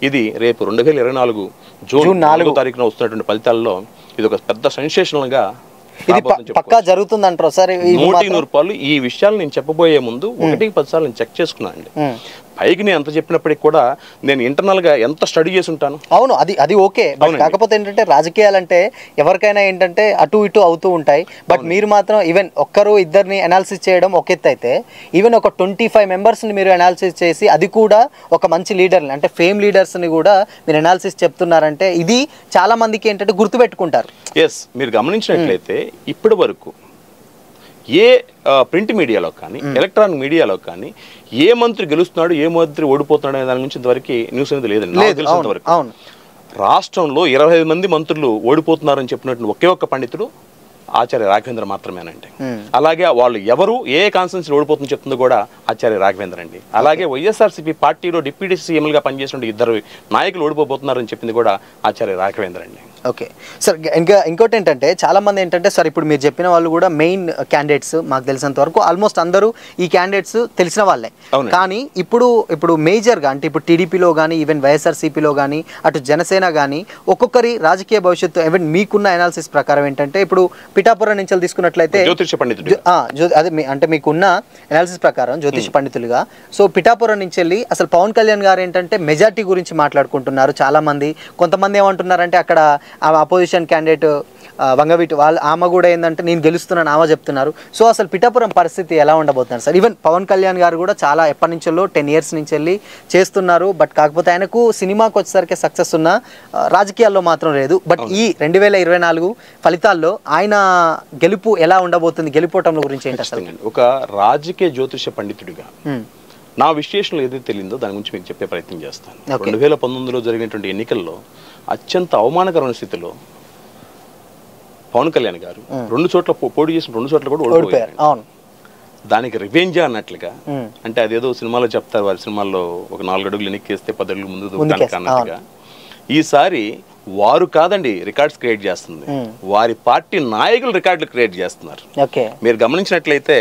ఇది రేపు 2024 జూన్ 4వ తారీఖున వస్తున్నటువంటి ఫలితాల్లో ఇది ఒక పెద్ద సెన్సేషనల్గా ఇది పక్కా జరుగుతుంది అంటారు సార్. 100% ఈ విషయాలు నేను చెప్పబోయే ముందు 1-10 సార్లు నేను చెక్ చేసుకున్నాను అండి. పైకి నేను ఎంత చెప్పినప్పటికి కూడా నేను ఇంటర్నల్ గా ఎంత స్టడీ చేసి ఉంటాను. అవును, అది ఓకే. కాకపోతే ఏంటంటే రాజకీయాలంటే ఎవరికైనా ఏంటంటే అటు ఇటు అవుతూ ఉంటాయి. బట్ మీరు మాత్రం ఈవెన్ ఒక్కరు ఇద్దరిని అనాలిసిస్ చేయడం ఒక ఎత్తు అయితే, ఈవెన్ ఒక 25 మెంబర్స్ని మీరు అనాలిసిస్ చేసి అది కూడా ఒక మంచి లీడర్ని అంటే ఫేమ్ లీడర్స్ని కూడా మీరు అనాలిసిస్ చెప్తున్నారంటే ఇది చాలా మందికి ఏంటంటే గుర్తుపెట్టుకుంటారు. ఎస్, మీరు గమనించినట్లయితే ఇప్పటి వరకు ఏ ప్రింట్ మీడియాలో కానీ ఎలక్ట్రానిక్ మీడియాలో కానీ ఏ మంత్రి గెలుస్తున్నాడు ఏ మంత్రి ఓడిపోతున్నాడు అనే దాని గురించి ఇంతవరకు న్యూస్ అనేది లేదండి. నాకు తెలిసినంతవరకు రాష్ట్రంలో 25 మంది మంత్రులు ఓడిపోతున్నారని చెప్పినట్టు ఒకే ఒక్క పండితుడు ఆచార్య రాఘవేంద్ర మాత్రమేనండి. అలాగే వాళ్ళు ఎవరు ఏ కాన్స్టిట్యూన్సీ ఓడిపోతుందని చెప్తుందో కూడా ఆచార్య రాఘవేంద్ర అండి. అలాగే వైఎస్ఆర్సీపీ పార్టీలో డిప్యూటీ సీఎంలుగా పనిచేసిన 2 నాయకులు ఓడిపోతున్నారని చెప్పింది కూడా ఆచార్య రాఘవేంద్ర అండి. ఓకే సార్, ఇంకోటి ఏంటంటే చాలా మంది ఏంటంటే సార్ ఇప్పుడు మీరు చెప్పిన వాళ్ళు కూడా మెయిన్ క్యాండిడేట్స్ మాకు తెలిసినంత వరకు ఆల్మోస్ట్ అందరూ ఈ క్యాండిడేట్స్ తెలిసిన వాళ్ళే. కానీ ఇప్పుడు మేజర్గా అంటే ఇప్పుడు టీడీపీలో కానీ ఈవెన్ వైఎస్ఆర్సీపీలో కానీ అటు జనసేన కానీ ఒక్కొక్కరి రాజకీయ భవిష్యత్తు ఈవెన్ మీకున్న అనాలిసిస్ ప్రకారం ఏంటంటే ఇప్పుడు పిఠాపురం నుంచి తీసుకున్నట్లయితే అదే అంటే మీకున్న అనాలిసిస్ ప్రకారం జ్యోతిష పండితులుగా సో పిఠాపురం నుంచి వెళ్ళి అసలు పవన్ కళ్యాణ్ గారు ఏంటంటే మెజార్టీ గురించి మాట్లాడుకుంటున్నారు చాలా మంది. కొంతమంది ఏమంటున్నారంటే అక్కడ అపోజిషన్ క్యాండిడేట్ వంగవీటి ఆమె కూడా ఏంటంటే నేను గెలుస్తున్నాను ఆమె చెప్తున్నారు. సో అసలు పిఠాపురం పరిస్థితి ఎలా ఉండబోతున్నారు సార్? ఈవెన్ పవన్ కళ్యాణ్ గారు కూడా చాలా ఎప్పటి నుంచో 10 years నుంచి వెళ్ళి చేస్తున్నారు. బట్ కాకపోతే ఆయనకు సినిమాకి వచ్చేసరికి సక్సెస్ ఉన్న రాజకీయాల్లో మాత్రం లేదు. బట్ ఈ 2024 ఫలితాల్లో ఆయన గెలుపు ఎలా ఉండబోతుంది, గెలుపోవటం గురించి ఏంటి అసలు? ఒక రాజకీయ జ్యోతిష పండితుడిగా నా విశ్లేషణలు ఏదైతే తెలియదో దాని గురించి మీకు చెప్పే ప్రయత్నం చేస్తాను. 2019లో జరిగినటువంటి ఎన్నికల్లో అత్యంత అవమానకరమైన స్థితిలో పవన్ కళ్యాణ్ గారు 2 చోట్ల పోటీ చేసిన 2 చోట్ల కూడా ఓడిపోయారు. దానికి రివెంజ్ అన్నట్లుగా, అంటే అదేదో సినిమాలో చెప్తారు, వారి సినిమాల్లో ఒక 4 అడుగులు వెనక్కేస్తే 10 అడుగులు ముందు దూకానికి అన్నట్టుగా ఈసారి వారు కాదండి రికార్డ్స్ క్రియేట్ చేస్తుంది, వారి పార్టీ నాయకులు రికార్డులు క్రియేట్ చేస్తున్నారు. మీరు గమనించినట్లయితే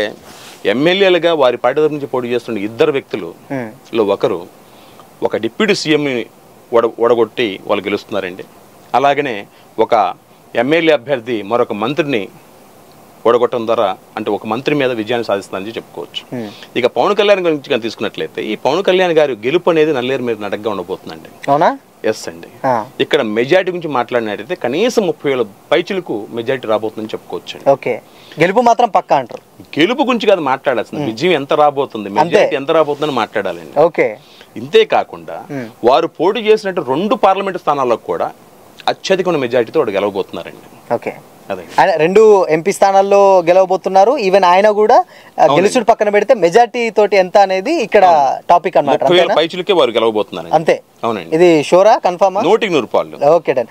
ఎమ్మెల్యేలుగా వారి పార్టీ తరఫు నుంచి పోటీ చేస్తున్న 2 వ్యక్తులు ఒకరు ఒక డిప్యూటీ సీఎంని ఓడగొట్టి వాళ్ళు గెలుస్తున్నారండి. అలాగనే ఒక ఎమ్మెల్యే అభ్యర్థి మరొక మంత్రిని ఓడగొట్టడం ద్వారా అంటే ఒక మంత్రి మీద విజయాన్ని సాధిస్తుందని చెప్పుకోవచ్చు. ఇక పవన్ కళ్యాణ్ గురించి కానీ తీసుకున్నట్లయితే ఈ పవన్ కళ్యాణ్ గారి గెలుపు అనేది నల్లేరు మీద నడకగా ఉండబోతుందండి. అవునా? ఎస్ అండి. ఇక్కడ మెజారిటీ గురించి మాట్లాడినట్టయితే కనీసం 30,000 పైచులకు మెజారిటీ రాబోతుందని చెప్పుకోవచ్చు. ఓకే, గెలుపు మాత్రం పక్కా అంటారు. గెలుపు గురించి కాదు మాట్లాడాల్సింది, విజయం ఎంత రాబోతుంది, మెజారిటీ ఎంత రాబోతుందని మాట్లాడాలండి. ఓకే, ఇంతే కాకుండా వారు పోటీ చేసినట్టు 2 పార్లమెంటు స్థానాల్లో కూడా అత్యధికమైన మెజారిటీతో వాడు గెలవబోతున్నారండి. ఓకే, ఆయన 2 ఎంపీ స్థానాల్లో గెలవబోతున్నారు. ఈవెన్ ఆయన కూడా గెలుచుడు పక్కన పెడితే మెజారిటీ తోటి ఎంత అనేది ఇక్కడ టాపిక్ అన్నమాట. 30,000 పైచులకే వారు గెలవబోతున్నారు. అంతే. అవునండి. ఇది షోరా, కన్ఫర్మా? 100% ఓకే డన్.